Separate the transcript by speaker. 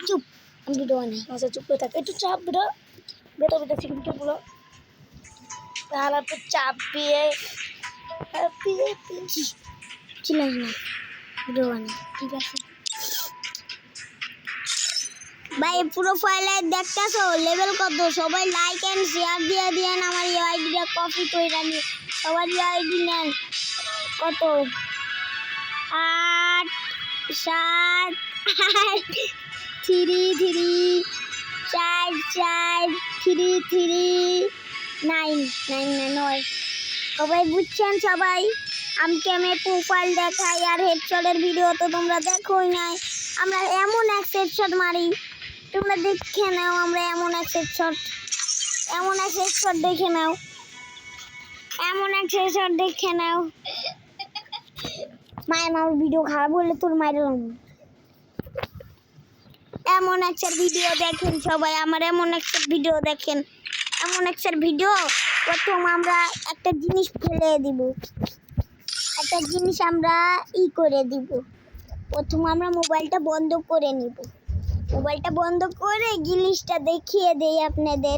Speaker 1: চুপ, আমি ভিডিও বানাই। আচ্ছা চুপ করে থাক, একটু চাপ বেটা বেটা বেটা সিকিউরিটিগুলো তাহলে তো চাপ দিয়ে চিল্লাস না, ভিডিও বানাই। ঠিক আছে ভাই, প্রোফাইলে দেখতেছো লেভেল কত? সবাই লাইক এন্ড শেয়ার দিয়ে দিয়েন। আমার এই আইডিটা কপি করে নিয়ে সবার আইডি নেন। কত? 8 7 8 3 3 4 4 3 3 9 9 সবাই বুঝছেন? সবাই আমাকে আমি প্রোফাইল দেখাই আর হেডশটের ভিডিও তো তোমরা দেখোই নাই। আমরা এমন এক হেডশট মারি, তোমরা দেখে নাও। আমরা এমন এক হেডশট দেখে নাও, এমন এক হেডশট দেখে নাও। মায়ের আমার ভিডিও খারাপ হলে তোর মাইরলাম। এমন একটা ভিডিও দেখেন সবাই, আমার এমন একটা ভিডিও দেখেন, এমন একটা ভিডিও। প্রথম আমরা একটা জিনিস ফেলে দিব, একটা জিনিস আমরা করে দিব। প্রথম আমরা মোবাইলটা বন্ধ করে নিব, মোবাইলটা বন্ধ করে জিনিসটা দেখিয়ে দেই আপনাদের।